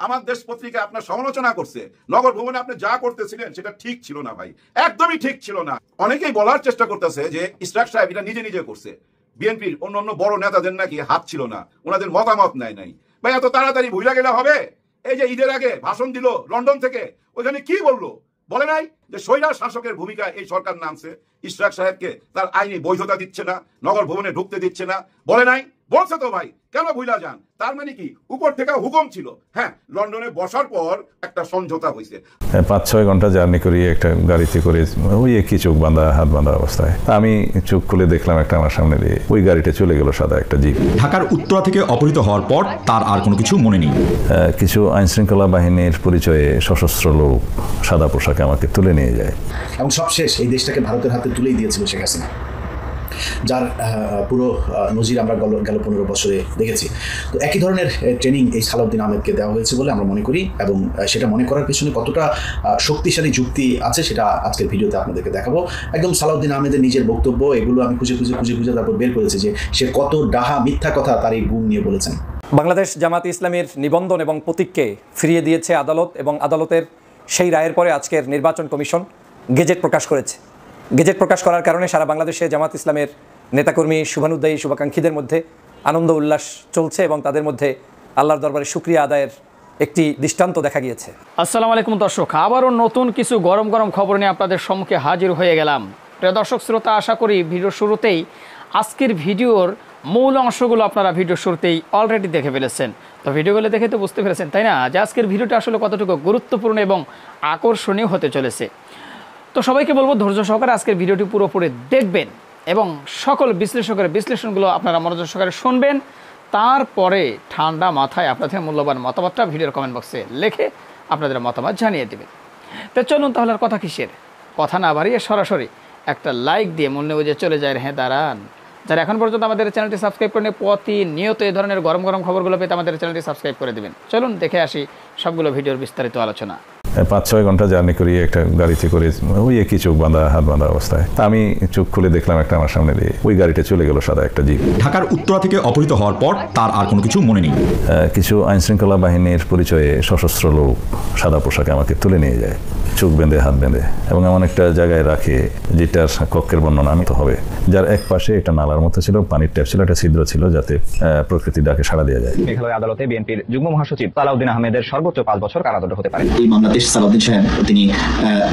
আমার দেশ পত্রিকা আপনার সমালোচনা করছে, নগর ভবনে আপনি যা করতেছিলেন সেটা ঠিক ছিল না ভাই, একদমই ঠিক ছিল না। অনেকেই বলার চেষ্টা করতেছে যে ইশরাক সাহেব এটা নিজে নিজে করছে, বিএনপির অন্য বড় নেতাদের নাকি হাত ছিল না, ওনাদের মতামত নেয় নাই। ভাই এত তাড়াতাড়ি ভুলে গেলে হবে? এই যে ঈদের আগে ভাষণ দিল লন্ডন থেকে, ওইখানে কি বললো? বলে নাই যে স্বৈরাচার শাসকের ভূমিকা এই সরকার নামছে, ইশরাক সাহেবকে তার আইনি বৈধতা দিচ্ছে না, নগর ভবনে ঢুকতে দিচ্ছে না, বলে নাই? বলছে তো ভাই, কেন ভুলা যান? তার মানে কি উপর থেকে হুকুম ছিল? হ্যাঁ, লন্ডনে বসার পর একটা সমঝোতা হয়েছে। ৫-৬ ঘন্টা জার্নি করি একটা গাড়িতে করে, ওই একই চোখ বাঁধা হাত বাঁধা অবস্থায় আমি চোখ খুলে দেখলাম একটা আমার সামনে দিয়ে ওই গাড়িটা চলে গেল, সাদা একটা জিপ। ঢাকার উত্তরা থেকে অপহৃত হওয়ার পর তার আর কোনো কিছু মনে নেই। কিছু আইনশৃঙ্খলা বাহিনীর পরিচয়ে সশস্ত্র লোক সাদা পোশাকে আমাকে তুলে নিয়ে যায় এবং সবশেষ এই দেশটাকে ভারতের হাতে তুলেই দিয়েছিল শেখ হাসিনা, যার পুরো নজির আমরা গেল 15 বছরে দেখেছি। তো একই ধরনের ট্রেনিং এই সালাউদ্দিন আহমেদকে দেওয়া হয়েছে বলে আমরা মনে করি, এবং সেটা মনে করার পেছনে কতটা শক্তিশালী যুক্তি আছে সেটা আজকের ভিডিওতে আপনাদেরকে দেখাবো। একদম সালাউদ্দিন আহমেদের নিজের বক্তব্য, এগুলো আমি খুঁজে তারপর বের করেছি যে সে কত ডাহা মিথ্যা কথা তার এই গুম নিয়ে বলেছেন। বাংলাদেশ জামাতে ইসলামীর নিবন্ধন এবং প্রতীককে ফিরিয়ে দিয়েছে আদালত, এবং আদালতের সেই রায়ের পরে আজকের নির্বাচন কমিশন গেজেট প্রকাশ করেছে। গেজেট প্রকাশ করার কারণে সারা বাংলাদেশে জামাত ইসলামের নেতাকর্মী, শুভানুদ্দায়ী, শুভাকাঙ্ক্ষীদের মধ্যে আনন্দ উল্লাস চলছে, এবং তাদের মধ্যে আল্লাহর দরবারে শুকরিয়া আদায়ের একটি দৃষ্টান্ত দেখা গিয়েছে। আসসালামু আলাইকুম দর্শক, আবারও নতুন কিছু গরম গরম খবর নিয়ে আপনাদের সম্মুখে হাজির হয়ে গেলাম। প্রিয় দর্শক শ্রোতা, আশা করি ভিডিওর শুরুতেই আজকের ভিডিওর মূল অংশগুলো আপনারা ভিডিওর শুরুতেই অলরেডি দেখে ফেলেছেন। তো ভিডিওগুলো দেখে তো বুঝতে পেরেছেন, তাই না, যে আজকের ভিডিওটা আসলে কতটুকু গুরুত্বপূর্ণ এবং আকর্ষণীয় হতে চলেছে। তো সবাইকে বলবো ধৈর্য সহকারে আজকের ভিডিওটি পুরোপুরি দেখবেন এবং সকল বিশ্লেষকের বিশ্লেষণগুলো আপনারা মনোযোগ সহকারে শুনবেন। তারপরে ঠান্ডা মাথায় আপনাদের মূল্যবান মতামতটা ভিডিওর কমেন্ট বক্সে লিখে আপনাদের মতামত জানিয়ে দেবেন। তো চলুন তাহলে আর কথা কিসের, কথা না বাড়িয়ে সরাসরি একটা লাইক দিয়ে মনে বুঝে চলে যায়। হ্যাঁ দাঁড়ান, যারা এখন পর্যন্ত আমাদের চ্যানেলটি সাবস্ক্রাইব করেন, প্রতিনিয়ত এই ধরনের গরম গরম খবরগুলো পেতে আমাদের চ্যানেলটি সাবস্ক্রাইব করে দেবেন। চলুন দেখে আসি সবগুলো ভিডিওর বিস্তারিত আলোচনা। ৫-৬ ঘন্টা জার্নি করি একটা গাড়িতে করে, ওই একই চোখ বাঁধা হাত বাঁধা অবস্থায় আমি চোখ খুলে দেখলাম একটা আমার সামনে দিয়ে ওই গাড়িটা চলে গেল, সাদা একটা জিপ। ঢাকার উত্তরা থেকে অপহৃত হওয়ার পর তার আর কোনো কিছু মনে নেই। কিছু আইনশৃঙ্খলা বাহিনীর পরিচয়ে সশস্ত্র লোক সাদা পোশাকে আমাকে তুলে নিয়ে যায়, চোখ বেঁধে হাত বেঁধে, এবং এমন একটা জায়গায় রাখে যেটার কক্ষের বর্ণনা আমি তো হবে, যার এক পাশে একটা নালার মতো ছিল, পানির ট্যাপ ছিল, একটা ছিদ্র ছিল যাতে প্রকৃতির ডাকে সাড়া দেওয়া যায়। মেঘালয় আদালতে বিএনপির যুগ্ম মহাসচিব সালাউদ্দিন আহমেদের সর্বোচ্চ 5 বছর কারাদণ্ড হতে পারে। এই মামলাতে সালাউদ্দিন সাহেব তিনি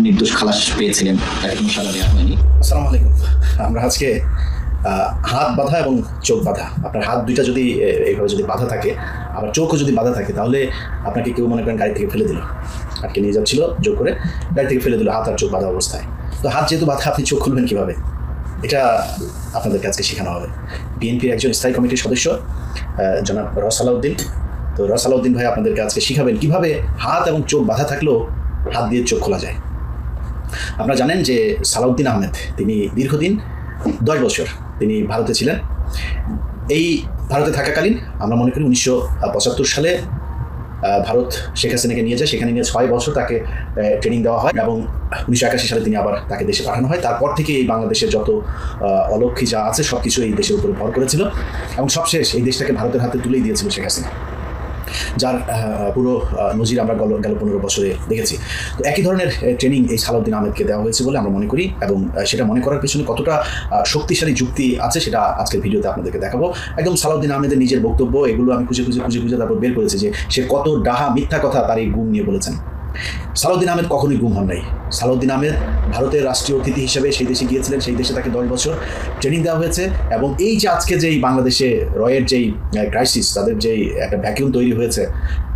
নির্দোষ খালাস পেয়েছিলেন, তাকে কোনো সাজা দেওয়া হয়নি। আসসালামু আলাইকুম। আমরা আজকে হাত বাঁধা এবং চোখ বাঁধা, আপনার হাত দুইটা যদি এইভাবে যদি বাঁধা থাকে, আবার চোখও যদি বাঁধা থাকে, তাহলে আপনাকে কেউ মনে করেন গাড়ি থেকে ফেলে দিল, আটকে নিয়ে যাচ্ছিল জোর করে, গাড়ি থেকে ফেলে দিল হাত আর চোখ বাঁধা অবস্থায়। তো হাত যেহেতু বাঁধা, আপনি চোখ খুলবেন কীভাবে, এটা আপনাদেরকে আজকে শেখানো হবে। বিএনপির একজন স্থায়ী কমিটির সদস্য জনাব সালাউদ্দিন, তো সালাউদ্দিন ভাই আপনাদেরকে আজকে শিখাবেন কীভাবে হাত এবং চোখ বাঁধা থাকলেও হাত দিয়ে চোখ খোলা যায়। আপনারা জানেন যে সালাউদ্দিন আহমেদ তিনি দীর্ঘদিন 10 বছর তিনি ভারতে ছিলেন। এই ভারতে থাকাকালীন আমরা মনে করি 1975 সালে ভারত শেখ হাসিনাকে নিয়ে যায়, সেখানে নিয়ে 6 বছর তাকে ট্রেনিং দেওয়া হয়, এবং 1981 সালে তিনি আবার তাকে দেশে পাঠানো হয়। তারপর থেকে এই বাংলাদেশের যত অলক্ষী যা আছে সব কিছু এই দেশের উপরে ভর করেছিল, এবং সবশেষ এই দেশটাকে ভারতের হাতে তুলেই দিয়েছিল শেখ হাসিনা, যার পুরো নজির আমরা গেল 15 বছরে দেখেছি। তো একই ধরনের ট্রেনিং এই সালাউদ্দিন আহমেদকে দেওয়া হয়েছে বলে আমরা মনে করি, এবং সেটা মনে করার পেছনে কতটা শক্তিশালী যুক্তি আছে সেটা আজকের ভিডিওতে আপনাদেরকে দেখাবো। একদম সালাউদ্দিন আহমেদের নিজের বক্তব্য, এগুলো আমি খুঁজে তারপর বের করেছি যে সে কত ডাহা মিথ্যা কথা তার এই গুম নিয়ে বলেছেন। সালাউদ্দিন আহমেদ কখনোই গুম হন নাই। সালাউদ্দিন আহমেদ ভারতের রাষ্ট্রীয় অতিথি হিসেবে সেই দেশে গিয়েছিলেন, সেই দেশে তাকে 10 বছর ট্রেনিং দেওয়া হয়েছে, এবং এই যে আজকে যেই বাংলাদেশে রয়ের যেই ক্রাইসিস, তাদের যেই একটা ভ্যাকিউম তৈরি হয়েছে,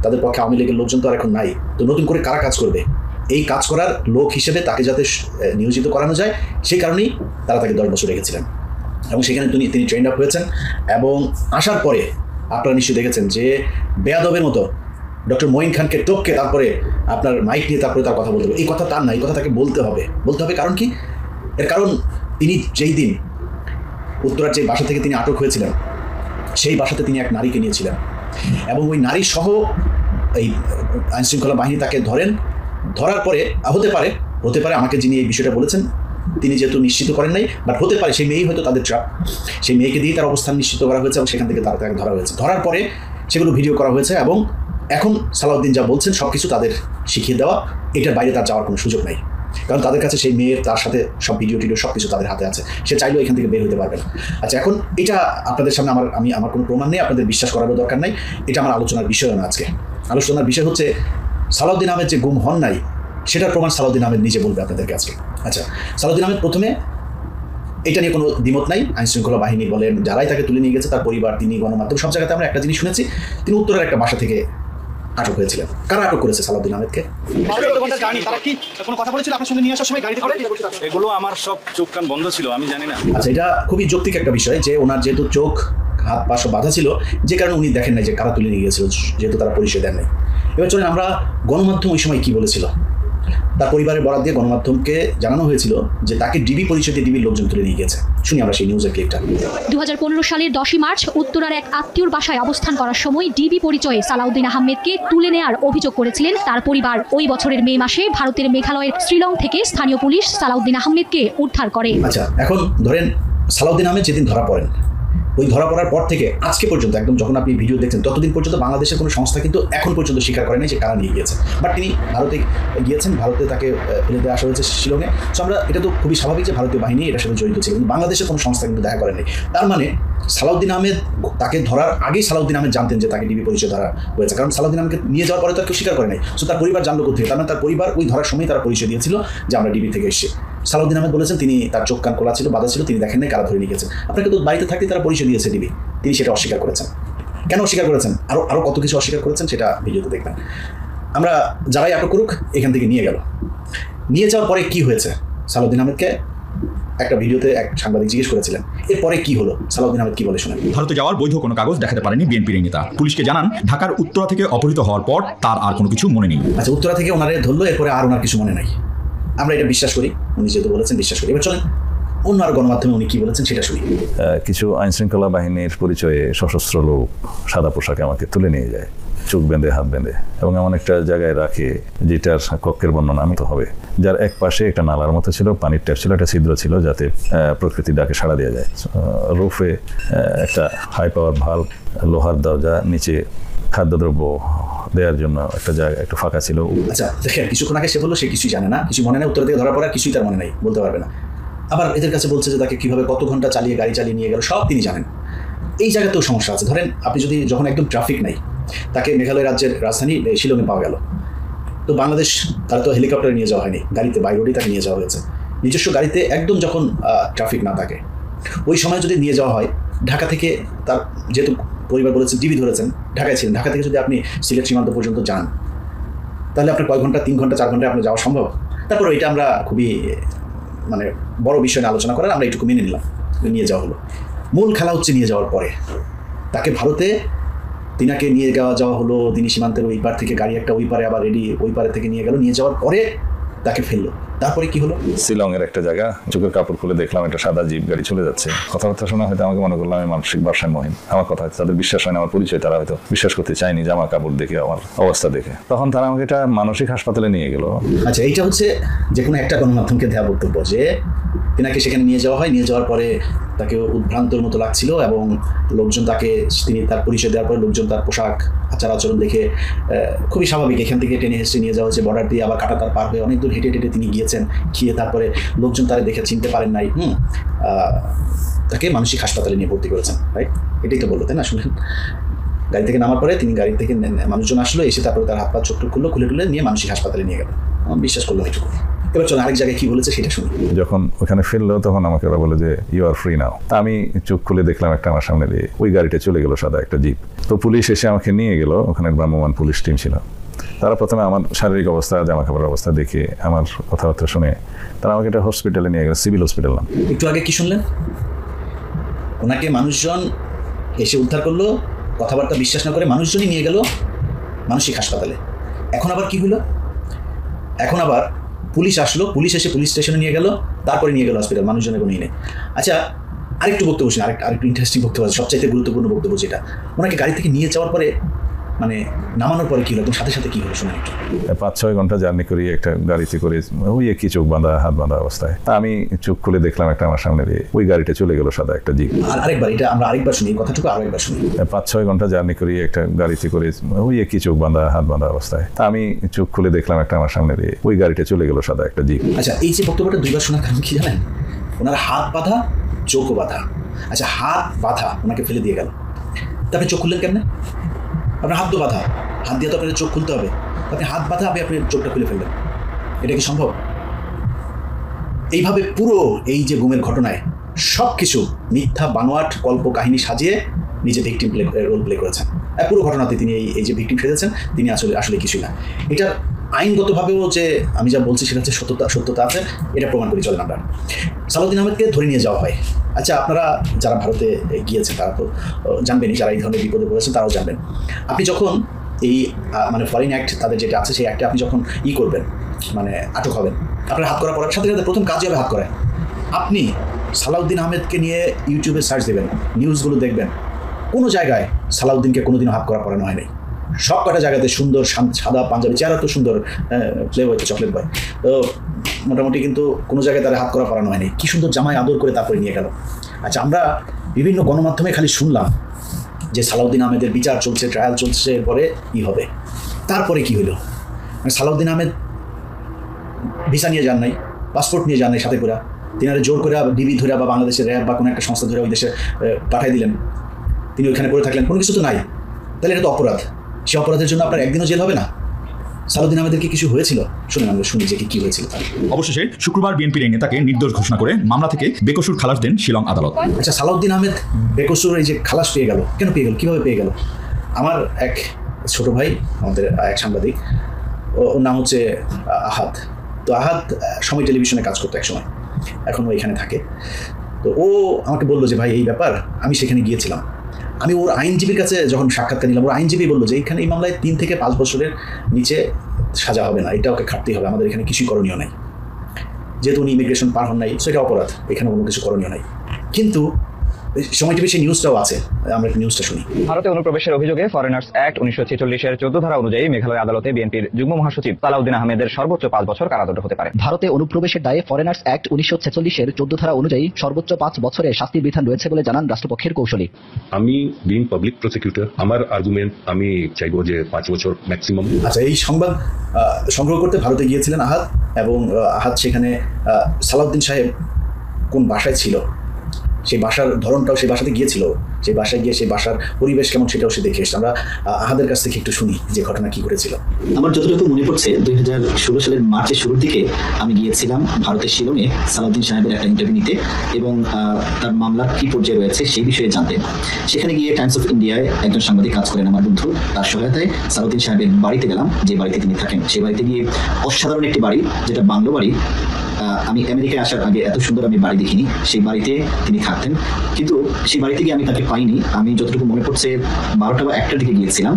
তাদের পক্ষে আওয়ামী লীগের লোকজন তো আর এখন নাই, তো নতুন করে কারা কাজ করবে, এই কাজ করার লোক হিসেবে তাকে যাতে নিয়োজিত করানো যায় সেই কারণেই তারা তাকে 10 বছর রেখেছিলেন, এবং সেখানে তিনি ট্রেন্ড আপ হয়েছেন। এবং আসার পরে আপনারা নিশ্চয়ই দেখেছেন যে বেয়াদবের মতো ডক্টর মঈন খানকে টপকে তারপরে আপনার মাইক নিয়ে তারপরে তার কথা বলতে হবে। এই কথা তার না, এই কথা তাকে বলতে হবে। কারণ কি? এর কারণ তিনি যেই দিন উত্তরার যে বাসা থেকে তিনি আটক হয়েছিলেন, সেই বাসাতে তিনি এক নারীকে নিয়েছিলেন, এবং ওই নারী সহ এই আইনশৃঙ্খলা বাহিনী তাকে ধরার পরে হতে পারে আমাকে যিনি এই বিষয়টা বলেছেন তিনি যেহেতু নিশ্চিত করেন নাই, বাট হতে পারে সেই মেয়েই হয়তো তাদের ট্রাপ, সেই মেয়েকে দিয়েই তার অবস্থান নিশ্চিত করা হয়েছে, এবং সেখান থেকে তাকে ধরা হয়েছে। ধরার পরে সেগুলো ভিডিও করা হয়েছে, এবং এখন সালাউদ্দিন যা বলছেন সব কিছু তাদের শিখিয়ে দেওয়া, এটার বাইরে তার যাওয়ার কোনো সুযোগ নাই, কারণ তাদের কাছে সেই মেয়ের তার সাথে সব ভিডিও টিডিও সব কিছু তাদের হাতে আছে, সে চাইলেও এখান থেকে বের হতে পারবে না। আচ্ছা, এখন এটা আপনাদের সামনে আমার কোনো প্রমাণ নেই, আপনাদের বিশ্বাস করারও দরকার নাই, এটা আমার আলোচনার বিষয় না। আজকে আলোচনার বিষয় হচ্ছে সালাউদ্দিন আহমেদ যে গুম হন নাই সেটার প্রমাণ সালাউদ্দিন আহমেদ নিজে বলবে আপনাদেরকে আজকে। আচ্ছা, সালাউদ্দিন আহমেদ প্রথমে এটা নিয়ে কোনো দ্বিমত নাই, আইনশৃঙ্খলা বাহিনী বলেন যারাই তাকে তুলে নিয়ে গেছে, তার পরিবার, তিনি, গণমাধ্যম, সব জায়গাতে আমরা একটা জিনিস শুনেছি, তিনি উত্তরের একটা বাসা থেকে আটক হয়েছিলেন। কারা আটক করেছে সালাউদ্দিন আহমেদকে? এগুলো আমার সব চোখ কান বন্ধ ছিল, আমি জানি না। আচ্ছা, এটা খুবই যৌক্তিক একটা বিষয় যে ওনার যেহেতু চোখ হাত পা সব বাধা ছিল, যে কারণে উনি দেখেন নাই যে কারা তুলে নিয়ে গিয়েছিল, যেহেতু তারা পরিচয় দেন নাই। এবার চলেন আমরা গণমাধ্যম ওই সময় কি বলেছিল, তার পরিবারের বরাত দিয়ে গণমাধ্যমকে জানানো হয়েছিল যে তাকে ডিবি পরিচয় দিয়ে ডিবির লোকজন তুলে নিয়ে গেছে। শুনি আমরা সেই নিউজের ক্লিপটা। 2015 সালের 10 মার্চ উত্তরার এক আত্মীয়র বাসায় অবস্থান করার সময় ডিবি পরিচয়ে সালাউদ্দিন আহমেদকে তুলে নেওয়ার অভিযোগ করেছিলেন তার পরিবার। ওই বছরের মে মাসে ভারতের মেঘালয়ের শিলং থেকে স্থানীয় পুলিশ সালাউদ্দিন আহমেদকে উদ্ধার করে। আচ্ছা, এখন ধরেন সালাউদ্দিন আহমেদ যেদিন ধরা পড়েন, ওই ধরা পড়ার পর থেকে আজকে পর্যন্ত, একদম যখন আপনি ভিডিও দেখছেন ততদিন পর্যন্ত বাংলাদেশের কোনো সংস্থা কিন্তু এখন পর্যন্ত স্বীকার করে নাই যে কারা নিয়ে গিয়েছে। বাট তিনি ভারতে গিয়েছেন, ভারতে তাকে ফেলে দিয়ে আসা হয়েছে শিলংয়ে। সো আমরা এটা তো খুবই স্বাভাবিক যে ভারতীয় বাহিনী এটার সাথে জড়িত ছিল, কিন্তু বাংলাদেশের কোনো সংস্থা কিন্তু দেখা করে নাই। তার মানে সালাউদ্দিন আহমেদ তাকে ধরার আগেই সালাউদ্দিন আহমেদ জানতেন যে তাকে ডিবি পরিচয় ধরা হয়েছে, কারণ সালাউদ্দিন আহমেদকে নিয়ে যাওয়ার পরে তার কেউ স্বীকার করে নাই। সো তার পরিবার জানলো কোথেকে? তার মানে তার পরিবার ওই ধরার সময় তারা পরিচয় দিয়েছিল যে আমরা ডিবি থেকে এসেছি। সালাউদ্দিন আহমেদ বলেছেন তিনি, তার চোখ কান খোলা ছিল, বাধা ছিল, তিনি দেখেন নাই কারা ধরে নিয়ে গেছেন। আপনাকে তো বাড়িতে থাকতে তারা পরিচয় দিয়েছে ডিবি, তিনি সেটা অস্বীকার করেছেন। কেন অস্বীকার করেছেন? আরও কত কিছু অস্বীকার করেছেন সেটা ভিডিওতে দেখবেন। আমরা যারাই আটক করুক এখান থেকে নিয়ে গেল, নিয়ে যাওয়ার পরে কি হয়েছে সালাউদ্দিন আহমেদকে একটা ভিডিওতে এক সাংবাদিক জিজ্ঞেস করেছিলেন এরপরে কি হলো, সালাউদ্দিন আহমেদ কি বলে শোনেন। ভারতে যাওয়ার বৈধ কোনো কাগজ দেখাতে পারেনি বিএনপির নেতা। পুলিশকে জানান ঢাকার উত্তরা থেকে অপহৃত হওয়ার পর তার আর কোনো কিছু মনে নেই। আচ্ছা, উত্তরা থেকে ওনারে ধরলো, এরপরে আর ওনার কিছু মনে নাই। আমরা এটা বিশ্বাস করি, উনি যেহেতু বলেছেন বিশ্বাস করি। এবার চলেন অন্য আর গণমাধ্যমে উনি কি বলেছেন সেটা শুনি। কিছু আইনশৃঙ্খলা বাহিনীর পরিচয়ে সশস্ত্র লোক সাদা পোশাকে আমাকে তুলে নিয়ে যায়, চোখ বেঁধে হাত বেঁধে, এবং এমন একটা জায়গায় রাখে যেটার কক্ষের বর্ণনা আমি তো হবে, যার এক পাশে একটা নালার মতো ছিল, পানির ট্যাপ ছিল, একটা ছিদ্র ছিল যাতে প্রকৃতির ডাকে সাড়া দেওয়া যায়। রুফে একটা হাই পাওয়ার ভাল্ব, লোহার দরজা, নিচে খাদ্যদ্রব্য দেওয়ার জন্য একটা জায়গা একটু ফাঁকা ছিল। আচ্ছা দেখেন, কিছুক্ষণ আগে সে বললো সে কিছুই জানে না, কিছু মনে নেই, উত্তর থেকে ধরা পড়া কিছুই তার মনে নাই, বলতে পারবে না। আবার এদের কাছে বলছে যে তাকে কীভাবে কত ঘন্টা চালিয়ে গাড়ি চালিয়ে নিয়ে গেল সব তিনি জানেন। এই জায়গাতেও সমস্যা আছে। ধরেন আপনি যদি যখন একদম ট্রাফিক নাই, তাকে মেঘালয় রাজ্যের রাজধানী শিলংয়ে পাওয়া গেল, তো বাংলাদেশ তারা তো হেলিকপ্টারে নিয়ে যাওয়া হয়নি, গাড়িতে বাই রোডেই তাকে নিয়ে যাওয়া হয়েছে, নিজস্ব গাড়িতে একদম যখন ট্রাফিক না থাকে ওই সময় যদি নিয়ে যাওয়া হয়, ঢাকা থেকে তার যেহেতু পরিবার বলেছেন ডিবি ধরেছেন, ঢাকায় ছিলেন, ঢাকা থেকে যদি আপনি সিলেট সীমান্ত পর্যন্ত যান তাহলে আপনার কয় ঘন্টা, 3 ঘন্টা 4 ঘন্টায় আপনার যাওয়া সম্ভব? তারপর এটা আমরা খুবই মানে বড় বিষয় নিয়ে আলোচনা করার আমরা একটু মেনে নিলাম, নিয়ে যাওয়া হলো। মূল খেলা হচ্ছে নিয়ে যাওয়ার পরে তাকে ভারতে তিনাকে নিয়ে যাওয়া হলো, তিনি সীমান্তের ওই পার থেকে গাড়ি একটা ওই পারে আবার রেডি ওই পারে থেকে নিয়ে গেল, নিয়ে যাওয়ার পরে তাকে ফেললো। তারপরে কি হলো? শিলংয়ের একটা জায়গা, চোখের কাপড় খুলে দেখলাম একটা সাদা জিপ গাড়ি চলে যাচ্ছে। কথাবার্তা শোনা হয়তো আমাকে মনে করলাম আমি মানসিক ভারসাম্যহীন, আমার কথা হয়তো তাদের বিশ্বাস হয় না, আমার পরিচয় তারা হয়তো বিশ্বাস করতে চায়নি জামা কাপড় দেখে, আমার অবস্থা দেখে। তখন তারা আমাকে এটা মানসিক হাসপাতালে নিয়ে গেল। আচ্ছা, এইটা হচ্ছে যে কোনো একটা গণমাধ্যমকে দেওয়া বক্তব্য যে তিনাকে সেখানে নিয়ে যাওয়া হয়, নিয়ে যাওয়ার পরে তাকে উদ্ভ্রান্তর মতো লাগছিল এবং লোকজন তাকে, তিনি তার পরিচয় দেওয়ার পরে লোকজন তার পোশাক আচার আচরণ দেখে খুবই স্বাভাবিক এখান থেকে টেনে হেসে নিয়ে যাওয়া হচ্ছে, বর্ডার দিয়ে আবার কাটাতার পার হয়ে অনেক দূর হেঁটে হেঁটে তিনি গিয়েছেন, গিয়ে তারপরে লোকজন তারা দেখে চিনতে পারেন নাই, তাকে মানসিক হাসপাতালে নিয়ে ভর্তি করেছেন, রাইট? এটাই তো বললো, তাই না? শুনলেন, গাড়ি থেকে নামার পরে তিনি গাড়ি থেকে মানুষজন আসলো, এসে তারপরে তার হাত পা চোখ খুলে খুলে নিয়ে মানসিক হাসপাতালে নিয়ে গেল। আমার বিশ্বাস করলো এইটুকু। এবার চলো আরেক জায়গায় কি বলেছে সেটা শুনি। যখন ওখানে ফেললো তখন আমাকে ওরা বলে যে ইউ আর ফ্রি নাও। তা আমি চোখ খুলে দেখলাম একটা আমার সামনে দিয়ে ওই গাড়িটা চলে গেল, সাদা একটা জিপ। তো পুলিশ এসে আমাকে নিয়ে গেল, ওখানে ভ্রাম্যমাণ পুলিশ টিম ছিল। তারা প্রথমে আমার শারীরিক অবস্থা, জামা কাপড়ের অবস্থা দেখে, আমার কথাবার্তা শুনে তারা আমাকে একটা হসপিটালে নিয়ে গেল, সিভিল হসপিটাল নাম। একটু আগে কি শুনলেন? ওনাকে মানুষজন এসে উদ্ধার করলো, কথাবার্তা বিশ্বাস না করে মানুষজনই নিয়ে গেল মানসিক হাসপাতালে। এখন আবার কি হলো? এখন আবার পুলিশ আসলো, পুলিশ এসে পুলিশ স্টেশনে নিয়ে গেল, তারপরে নিয়ে গেল হসপিটাল, মানুষজনের কোনো নেই। আচ্ছা, আরেকটু বক্তব্য শুনে, আরেকটু ইন্টারেস্টিং বক্তব্য আছে, সবচাইতে গুরুত্বপূর্ণ বক্তব্য যেটা, ওনাকে গাড়ি থেকে নিয়ে যাওয়ার পরে মানে নামানোর পরে কি হলো, সাথে সাথে কি হলো শুনুন একটু। 5-6 ঘন্টা জার্নি করি একটা গাড়িতে করে, ওই একই চোখ বাঁধা হাত বাঁধা অবস্থায়। তা আমি চোখ খুলে দেখলাম একটা আমার সামনে দিয়ে ওই গাড়িটা চলে গেল, সাদা একটা জিপ। আর আরেকবার এটা আমরা আরেকবার শুনি, কথাটুকু আরেকবার শুনি। 5-6 ঘন্টা জার্নি করি একটা গাড়িতে করে, ওই একই চোখ বাঁধা হাত বাঁধা অবস্থায়। তা আমি চোখ খুলে দেখলাম একটা আমার সামনে দিয়ে ওই গাড়িটা চলে গেল, সাদা একটা জিপ। আচ্ছা, এই যে বক্তব্যটা দুইবার শোনার কারণ কি জানেন? ওনার হাত বাঁধা, চোখও বাঁধা। আচ্ছা, হাত বাঁধা, ওনাকে ফেলে দিয়ে গেল, তারপরে চোখ খুললেন কেমনে? আপনার হাত তো বাঁধা, হাত দিয়ে তো আপনার চোখ খুলতে হবে, আপনি হাত বাঁধা আপনি চোখটা খুলে ফেললেন, এটা কি সম্ভব? এইভাবে পুরো এই যে গুমের ঘটনায় সব কিছু মিথ্যা বানোয়াট কল্প কাহিনী সাজিয়ে নিজে ভিকটিম রোল প্লে করেছেন। পুরো ঘটনাতে তিনি এই যে ভিকটিম সেজেছেন, তিনি আসলে কিছুই না। এটা আইনগতভাবেও যে আমি যা বলছি সেটা হচ্ছে সত্যতা আছে, এটা প্রমাণ করে চলেন আমরা। সালাউদ্দিন আহমেদকে ধরে নিয়ে যাওয়া হয়। আচ্ছা, আপনারা যারা ভারতে গিয়েছেন তারা তো জানবেনই, যারা এই ধরনের বিপদে পড়েছেন তারাও জানবেন। আপনি যখন এই মানে ফরেন অ্যাক্ট তাদের যেটা আছে সেই অ্যাক্টে আপনি যখন করবেন, মানে আটক হবেন, আপনার হাত করা পড়ার সাথে সাথে প্রথম কাজই হবে হাত করায়। আপনি সালাউদ্দিন আহমেদকে নিয়ে ইউটিউবে সার্চ দেবেন, নিউজগুলো দেখবেন, কোনো জায়গায় সালাউদ্দিনকে কোনোদিনও হাত করা পড়ানো হয় নাই। সব কটা জায়গাতে সুন্দর সাদা পাঞ্জাবি, চেহারা তো সুন্দর, প্লে বয়, চকলেট বয়, তো মোটামুটি কিন্তু কোনো জায়গায় তারা হাত করা পড়ানো হয়নি। কি সুন্দর জামায় আদর করে তারপরে নিয়ে গেল। আচ্ছা, আমরা বিভিন্ন গণমাধ্যমে খালি শুনলাম যে সালাউদ্দিন আহমেদের বিচার চলছে, ট্রায়াল চলছে, পরে কি হবে। তারপরে কি হলো? সালাউদ্দিন আহমেদ ভিসা নিয়ে যান নাই, পাসপোর্ট নিয়ে যান নাই সাথে করে, তিনারে জোর করে ডিবি ধরে বা বাংলাদেশের র্যাব বা কোনো একটা সংস্থা ধরে ওই দেশে পাঠিয়ে দিলেন, তিনি ওইখানে পড়ে থাকলেন, কোনো কিছু তো নাই। তাহলে এটা তো অপরাধ। সে অপরাধের জন্য আপনার একদিনও জেল হবে না। সালাউদ্দিন আহমেদের কি কিছু হয়েছিল? শুনুন, আমরা শুনি যে কি হয়েছিল। অবশেষে শুক্রবার বিএনপির এই নেতাকে নির্দোষ ঘোষণা করে মামলা থেকে বেকসুর খালাস দেন শিলং আদালত। আচ্ছা, সালাউদ্দিন আহমেদ বেকসুর এই যে খালাস পেয়ে গেল, কেন পেয়ে গেল, কীভাবে পেয়ে গেল? আমার এক ছোট ভাই, আমাদের এক সাংবাদিক, ওর নাম হচ্ছে আহাদ। তো আহাদ সময় টেলিভিশনে কাজ করতো এক সময়, এখন ও এখানে থাকে। তো ও আমাকে বললো যে ভাই এই ব্যাপার, আমি সেখানে গিয়েছিলাম। আমি ওর আইনজীবীর কাছে যখন সাক্ষাৎকার নিলাম, ওর আইনজীবী বললো যে এখানে এই মামলায় 3 থেকে 5 বছরের নিচে সাজা হবে না, এটা ওকে খাটতেই হবে, আমাদের এখানে কিছুই করণীয় নাই। যেহেতু উনি ইমিগ্রেশন পার হন নাই, সেটা অপরাধ, এখানে কোনো কিছু করণীয় নাই। কিন্তু সময় টিভি সেই নিউজটাও আছে, আমরা একটু নিউজটা শুনি। ভারতে অনুপ্রবেশের অভিযোগে ফরেনার্স অ্যাক্ট 1946-এর 14 ধারা অনুযায়ী মেঘালয় আদালতে বিএনপির যুগ্ম মহাসচিব সালাউদ্দিন আহমেদের সর্বোচ্চ 5 বছর কারাদণ্ড হতে পারে। ভারতে অনুপ্রবেশের দায়ে ফরেনার্স অ্যাক্ট 1946-এর 14 ধারা অনুযায়ী সর্বোচ্চ 5 বছরের শাস্তির বিধান রয়েছে বলে জানান রাষ্ট্রপক্ষের কৌশলী। আমি বিং পাবলিক প্রসিকিউটর, আমার আর্গুমেন্ট আমি চাইবো যে 5 বছর ম্যাক্সিমাম। আচ্ছা, এই সংবাদ সংগ্রহ করতে ভারতে গিয়েছিলেন আহাদ, এবং আহাদ সেখানে সালাউদ্দিন সাহেব কোন বাসায় ছিল, সেই বাসার ধরনটাও, সেই বাসাতে গিয়েছিল, সেই বাসায় গিয়ে সেই বাসার পরিবেশ কেমন সেটাও সে দেখে এসছে। আমরা আহাদের কাছ থেকে একটু শুনি যে ঘটনা কি করেছিল। আমার যতটুকু মনে পড়ছে 2016 সালের মার্চের শুরুর দিকে আমি গিয়েছিলাম ভারতের শিলংয়ে সালাউদ্দিন সাহেবের একটা ইন্টারভিউ নিতে এবং তার মামলা কি পর্যায়ে রয়েছে সেই বিষয়ে জানতে। সেখানে গিয়ে টাইমস অফ ইন্ডিয়ায় একজন সাংবাদিক কাজ করেন আমার বন্ধু, তার সহায়তায় সালাউদ্দিন সাহেবের বাড়িতে গেলাম, যে বাড়িতে তিনি থাকেন। সেই বাড়িতে গিয়ে অসাধারণ একটি বাড়ি, যেটা বাংলো বাড়ি। আমি আমেরিকায় আসার আগে এত সুন্দর আমি বাড়ি দেখিনি। সেই বাড়িতে তিনি থাকতেন, কিন্তু সেই বাড়িতে গিয়ে আমি তাকে পাইনি। আমি যতটুকু মনে পড়ছে 12টা বা 1টার দিকে গিয়েছিলাম।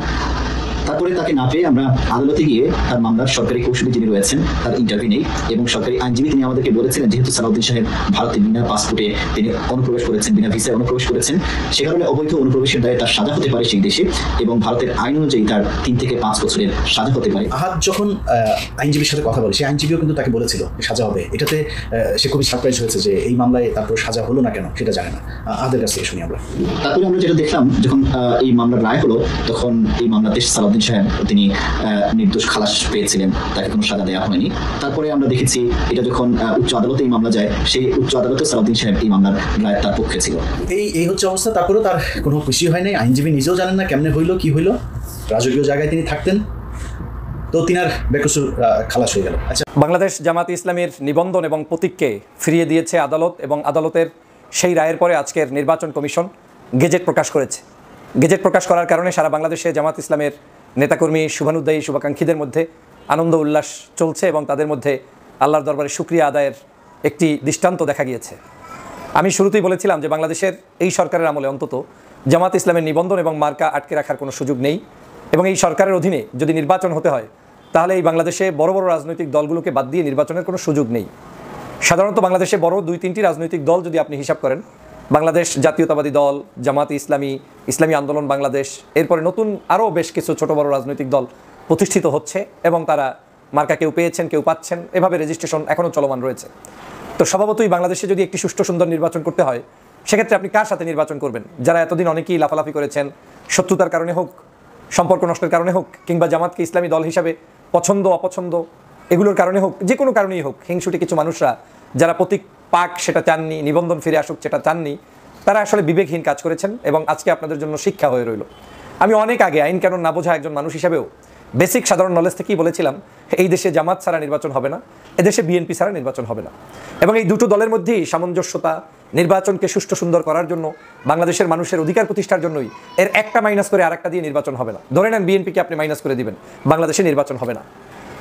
তারপরে তাকে না পেয়ে আমরা আদালতে গিয়ে তার মামলার সরকারি কৌশলী যিনি রয়েছেন তার ইন্টারভিউ নেই, এবং সরকারি আইনজীবী তিনি আমাদেরকে বলেছিলেন যেহেতু সালাউদ্দিন সাহেব ভারতে বিনা পাসপোর্টে তিনি অনুপ্রবেশ করেছেন, বিনা ভিসায় অনুপ্রবেশ করেছেন, সে কারণে অবৈধ অনুপ্রবেশের দায়ে তার সাজা হতে পারে সেই দেশে, এবং ভারতের আইন অনুযায়ী তার 3 থেকে 5 বছরের সাজা হতে পারে। আহাদ যখন আইনজীবীর সাথে কথা বলে, সেই আইনজীবীও কিন্তু তাকে বলেছিল সাজা হবে। এটাতে সে খুবই সারপ্রাইজ হয়েছে যে এই মামলায় তারপর সাজা হলো না কেন, সেটা জানে না। আহাদের কাছ থেকে শুনি আমরা। তারপরে আমরা যেটা দেখলাম, যখন এই মামলার রায় হলো, তখন এই মামলাতে সালাউদ্দিন সাহেব তিনি নির্দোষ খালাস পেয়েছিলেন, তাকে কোনো সাজা দেওয়া হয়নি। তারপরে আমরা দেখেছি এটা যখন উচ্চ আদালতে এই মামলা যায়, সেই উচ্চ আদালতে সালাউদ্দিন সাহেব এই মামলার রায় তার পক্ষে ছিল। এই হচ্ছে অবস্থা। তারপরেও তার কোনো খুশি হয় নাই, আইনজীবী নিজেও জানেন না কেমনে হইলো, কি হইলো। রাজকীয় জায়গায় তিনি থাকতেন, তো তিনার বেকসুর খালাস হয়ে গেল। আচ্ছা, বাংলাদেশ জামাতে ইসলামীর নিবন্ধন এবং প্রতীককে ফিরিয়ে দিয়েছে আদালত, এবং আদালতের সেই রায়ের পরে আজকের নির্বাচন কমিশন গেজেট প্রকাশ করেছে। গেজেট প্রকাশ করার কারণে সারা বাংলাদেশে জামাত ইসলামের নেতাকর্মী, শুভানুদ্দায়ী, শুভাকাঙ্ক্ষীদের মধ্যে আনন্দ উল্লাস চলছে, এবং তাদের মধ্যে আল্লাহর দরবারে শুকরিয়া আদায়ের একটি দৃষ্টান্ত দেখা গিয়েছে। আমি শুরুতেই বলেছিলাম যে বাংলাদেশের এই সরকারের আমলে অন্তত জামাত ইসলামের নিবন্ধন এবং মার্কা আটকে রাখার কোনো সুযোগ নেই, এবং এই সরকারের অধীনে যদি নির্বাচন হতে হয় তাহলে এই বাংলাদেশে বড় বড় রাজনৈতিক দলগুলোকে বাদ দিয়ে নির্বাচনের কোনো সুযোগ নেই। সাধারণত বাংলাদেশে বড় 2-3টি রাজনৈতিক দল যদি আপনি হিসাব করেন, বাংলাদেশ জাতীয়তাবাদী দল, জামাত ইসলামী, ইসলামী আন্দোলন বাংলাদেশ, এরপরে নতুন আরও বেশ কিছু ছোট বড় রাজনৈতিক দল প্রতিষ্ঠিত হচ্ছে এবং তারা মার্কা কেউ পেয়েছেন কেউ পাচ্ছেন, এভাবে রেজিস্ট্রেশন এখনও চলমান রয়েছে। তো স্বভাবতই বাংলাদেশে যদি একটি সুষ্ঠু সুন্দর নির্বাচন করতে হয়, সেক্ষেত্রে আপনি কার সাথে নির্বাচন করবেন? যারা এতদিন অনেকেই লাফালাফি করেছেন, শত্রুতার কারণে হোক, সম্পর্ক নষ্টের কারণে হোক, কিংবা জামাতকে ইসলামী দল হিসাবে পছন্দ অপছন্দ এগুলোর কারণে হোক, যে কোনো কারণেই হোক, হিংসুটে কিছু মানুষরা যারা প্রতীক পাক সেটা চাননি, নিবন্ধন ফিরে আসুক সেটা চাননি, তারা আসলে বিবেকহীন কাজ করেছেন এবং আজকে আপনাদের জন্য শিক্ষা হয়ে রইল। আমি অনেক আগে আইন কানুন না বোঝা একজন মানুষ হিসাবেও বেসিক সাধারণ নলেজ থেকেই বলেছিলাম এই দেশে জামাত ছাড়া নির্বাচন হবে না, এদেশে বিএনপি ছাড়া নির্বাচন হবে না। এবং এই দুটো দলের মধ্যেই সামঞ্জস্যতা, নির্বাচনকে সুষ্ঠু সুন্দর করার জন্য, বাংলাদেশের মানুষের অধিকার প্রতিষ্ঠার জন্যই এর একটা মাইনাস করে আরেকটা দিয়ে নির্বাচন হবে না। ধরে নেন বিএনপিকে আপনি মাইনাস করে দিবেন, বাংলাদেশে নির্বাচন হবে না।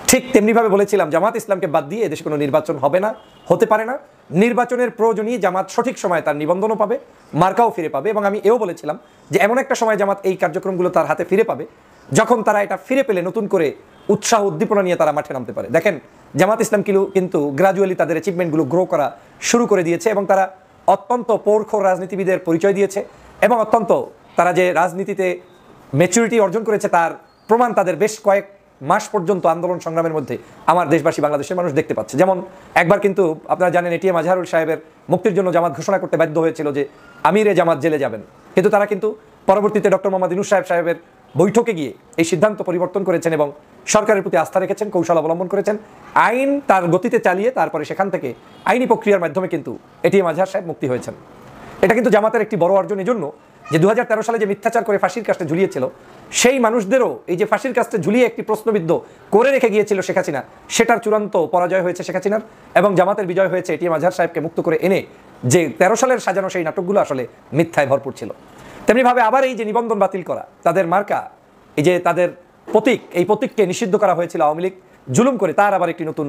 ঠিক তেমনিভাবে বলেছিলাম জামাত ইসলামকে বাদ দিয়ে এদেশে কোনো নির্বাচন হবে না, হতে পারে না। নির্বাচনের প্রয়োজনীয় জামাত সঠিক সময়ে তার নিবন্ধনও পাবে, মার্কাও ফিরে পাবে। এবং আমি এও বলেছিলাম যে এমন একটা সময় জামাত এই কার্যক্রমগুলো তার হাতে ফিরে পাবে যখন তারা এটা ফিরে পেলে নতুন করে উৎসাহ উদ্দীপনা নিয়ে তারা মাঠে নামতে পারে। দেখেন জামাত ইসলাম কিন্তু গ্রাজুয়ালি তাদের অ্যাচিভমেন্টগুলো গ্রো করা শুরু করে দিয়েছে এবং তারা অত্যন্ত পৌরখোর রাজনীতিবিদের পরিচয় দিয়েছে এবং অত্যন্ত তারা যে রাজনীতিতে ম্যাচুরিটি অর্জন করেছে তার প্রমাণ তাদের বেশ কয়েক মাস পর্যন্ত আন্দোলন সংগ্রামের মধ্যে আমার দেশবাসী, বাংলাদেশের মানুষ দেখতে পাচ্ছে। যেমন একবার কিন্তু আপনারা জানেন এটিএম আজহারুল সাহেবের মুক্তির জন্য জামাত ঘোষণা করতে বাধ্য হয়েছিল যে আমিরে জামাত জেলে যাবেন, কিন্তু তারা কিন্তু পরবর্তীতে ডক্টর মোহাম্মদ ইউনূস সাহেবের বৈঠকে গিয়ে এই সিদ্ধান্ত পরিবর্তন করেছেন এবং সরকারের প্রতি আস্থা রেখেছেন, কৌশল অবলম্বন করেছেন, আইন তার গতিতে চালিয়ে তারপরে সেখান থেকে আইনি প্রক্রিয়ার মাধ্যমে কিন্তু এটিএম আজহার সাহেব মুক্তি হয়েছেন। এটা কিন্তু জামাতের একটি বড় অর্জন, এই জন্য যে 2013 সালে যে মিথ্যাচার করে ফাঁসির কাস্টে ঝুলিয়েছিল সেই মানুষদেরও এই যে ফাঁসির কাস্টে ঝুলিয়ে একটি প্রশ্নবিদ্ধ করে রেখে গিয়েছিল শেখ হাসিনা, সেটার চূড়ান্ত পরাজয় হয়েছে শেখ হাসিনার এবং জামাতের বিজয় হয়েছে এটিএম আজহার সাহেবকে মুক্ত করে এনে যে 13 সালের সাজানো সেই নাটকগুলো আসলে মিথ্যায় ভরপুর ছিল। তেমনিভাবে আবার এই যে নিবন্ধন বাতিল করা, তাদের মার্কা, এই যে তাদের প্রতীক, এই প্রতীককে নিষিদ্ধ করা হয়েছিল আওয়ামী লীগ জুলুম করে, তার আবার একটি নতুন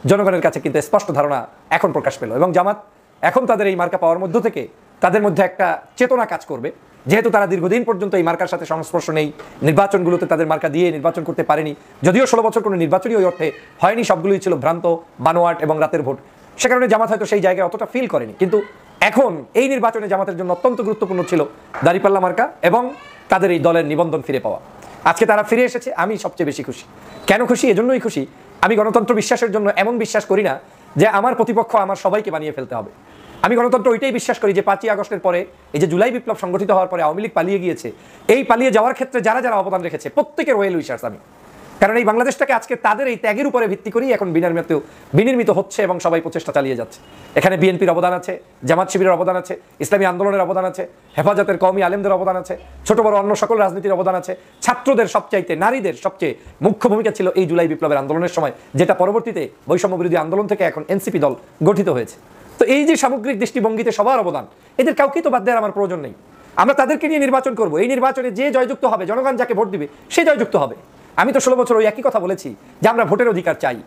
জনগণের কাছে কিন্তু স্পষ্ট ধারণা এখন প্রকাশ পেল এবং জামাত এখন তাদের এই মার্কা পাওয়ার মধ্য থেকে তাদের মধ্যে একটা চেতনা কাজ করবে, যেহেতু তারা দীর্ঘদিন পর্যন্ত এই মার্কার সাথে সংস্পর্শ নেই, নির্বাচনগুলোতে তাদের মার্কা দিয়ে নির্বাচন করতে পারেনি, যদিও 16 বছর কোনো নির্বাচনই ওই অর্থে হয়নি, সবগুলোই ছিল ভ্রান্ত, বানোয়াট এবং রাতের ভোট, সে কারণে জামাত হয়তো সেই জায়গায় অতটা ফিল করেনি। কিন্তু এখন এই নির্বাচনে জামাতের জন্য অত্যন্ত গুরুত্বপূর্ণ ছিল দাঁড়িপাল্লা মার্কা এবং তাদের এই দলের নিবন্ধন ফিরে পাওয়া। আজকে তারা ফিরে এসেছে, আমি সবচেয়ে বেশি খুশি। কেন খুশি? এজন্যই খুশি, আমি গণতন্ত্র বিশ্বাসের জন্য এমন বিশ্বাস করি না যে আমার প্রতিপক্ষ আমার সবাইকে বানিয়ে ফেলতে হবে। আমি গণতন্ত্র ওইটাই বিশ্বাস করি যে 5ই আগস্টের পরে এই যে জুলাই বিপ্লব সংগঠিত হওয়ার পরে আওয়ামী লীগ পালিয়ে গিয়েছে, এই পালিয়ে যাওয়ার ক্ষেত্রে যারা যারা অবদান রেখেছে প্রত্যেকের ওয়েল উইশার্স আমি। কারণ এই বাংলাদেশটাকে আজকে তাদের এই ত্যাগের উপরে ভিত্তি করেই এখন বিনির্মিত হচ্ছে এবং সবাই প্রচেষ্টা চালিয়ে যাচ্ছে। এখানে বিএনপির অবদান আছে, জামাত শিবিরের অবদান আছে, ইসলামী আন্দোলনের অবদান আছে, হেফাজতের কওমি আলেমদের অবদান আছে, ছোট বড় অন্য সকল রাজনীতির অবদান আছে, ছাত্রদের সবচাইতে, নারীদের সবচেয়ে মুখ্য ভূমিকা ছিল এই জুলাই বিপ্লবের আন্দোলনের সময়, যেটা পরবর্তীতে বৈষম্য বিরোধী আন্দোলন থেকে এখন এনসিপি দল গঠিত হয়েছে। তো এই যে সামগ্রিক দৃষ্টিভঙ্গিতে সবার অবদান, এদের কাউকেই তো বাদ দেওয়ার আমার প্রয়োজন নেই। আমরা তাদেরকে নিয়ে নির্বাচন করব, এই নির্বাচনে যে জয়যুক্ত হবে, জনগণ যাকে ভোট দিবে সে জয়যুক্ত হবে। আমি তো 16 বছর ওই একই কথা বলেছি যে আমরা ভোটের অধিকার চাই,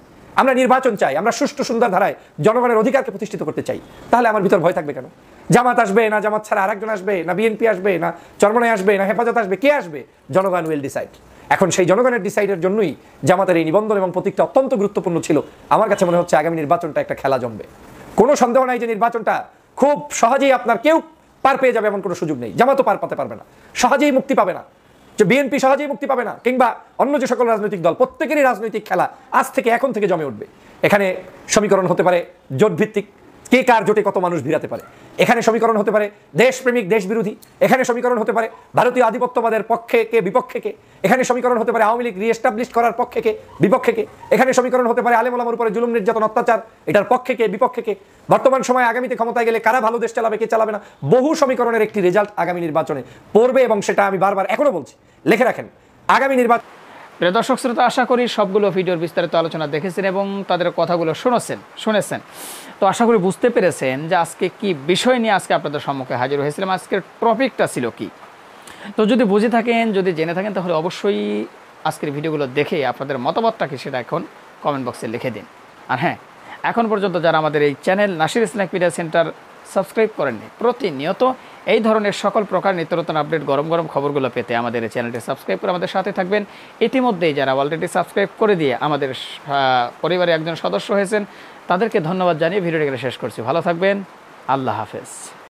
আমরা নির্বাচন চাই, আমরা সুষ্ঠু সুন্দর ধারায় জনগণের অধিকারকে প্রতিষ্ঠিত করতে চাই। তাহলে আমার ভিতর ভয় থাকবে কেন? জামাত আসবে না, জামাত ছাড়া আরেকজন আসবে না, বিএনপি আসবে না, চরমনাই আসবে না, হেফাজত আসবে, কে আসবে? জনগণ উইল ডিসাইড। এখন সেই জনগণের ডিসাইডের জন্যই জামাতের এই নিবন্ধন এবং প্রতীকটা অত্যন্ত গুরুত্বপূর্ণ ছিল। আমার কাছে মনে হচ্ছে আগামী নির্বাচনটা একটা খেলা জমবে। কোনো সন্দেহ নাই যে নির্বাচনটা খুব সহজেই আপনার কেউ পার পেয়ে যাবে এমন কোনো সুযোগ নেই। জামাতও পার পাতে পারবে না, সহজেই মুক্তি পাবে না, যে বিএনপি সহজেই মুক্তি পাবে না, কিংবা অন্য যে সকল রাজনৈতিক দল, প্রত্যেকেরই রাজনৈতিক খেলা আজ থেকে এখন থেকে জমে উঠবে। এখানে সমীকরণ হতে পারে জোট ভিত্তিক, কে কার জোটে কত মানুষ ভিড়াতে পারে। এখানে সমীকরণ হতে পারে দেশপ্রেমিক দেশ বিরোধী, এখানে সমীকরণ হতে পারে ভারতীয় আধিপত্যবাদের পক্ষে কে বিপক্ষে কে, এখানে সমীকরণ হতে পারে আওয়ামী লীগ রিএস্টাবলিশ করার পক্ষে কে বিপক্ষে কে, এখানে সমীকরণ হতে পারে আলেম ওলামার উপরে জুলুম নির্যাতন অত্যাচার এটার পক্ষে কে বিপক্ষে কে, বর্তমান সময় আগামীতে ক্ষমতায় গেলে কারা ভালো দেশ চালাবে কে চালাবে না, বহু সমীকরণের একটি রেজাল্ট আগামী নির্বাচনে পড়বে এবং সেটা আমি বারবার এখনো বলছি, লিখে রাখেন আগামী নির্বাচন। প্রিয় দর্শক শ্রোতা, আশা করি সবগুলো ভিডিওর বিস্তারিত আলোচনা দেখেছেন এবং তাদের কথাগুলো শুনেছেন। তো আশা করি বুঝতে পেরেছেন যে আজকে কি বিষয় নিয়ে আজকে আপনাদের সম্মুখে হাজির হয়েছিলাম, আজকের টপিকটা ছিল কি। তো যদি বুঝে থাকেন, যদি জেনে থাকেন, তাহলে অবশ্যই আজকের ভিডিওগুলো দেখে আপনাদের মতামতটা কি সেটা এখন কমেন্ট বক্সে লিখে দিন। আর হ্যাঁ, এখন পর্যন্ত যারা আমাদের এই channel Nasir snack media centre subscribe করেননি, প্রতিনিয়ত এই ধরনের সকল প্রকার নিত্যনতুন আপডেট গরম গরম খবরগুলো পেতে আমাদের এই চ্যানেলটি সাবস্ক্রাইব করে আমাদের সাথে থাকবেন। ইতিমধ্যেই যারা অলরেডি সাবস্ক্রাইব করে দিয়ে আমাদের পরিবারের একজন সদস্য হয়েছেন, তাদেরকে ধন্যবাদ জানিয়ে ভিডিওটি শেষ করছি। ভালো থাকবেন, আল্লাহ হাফেজ।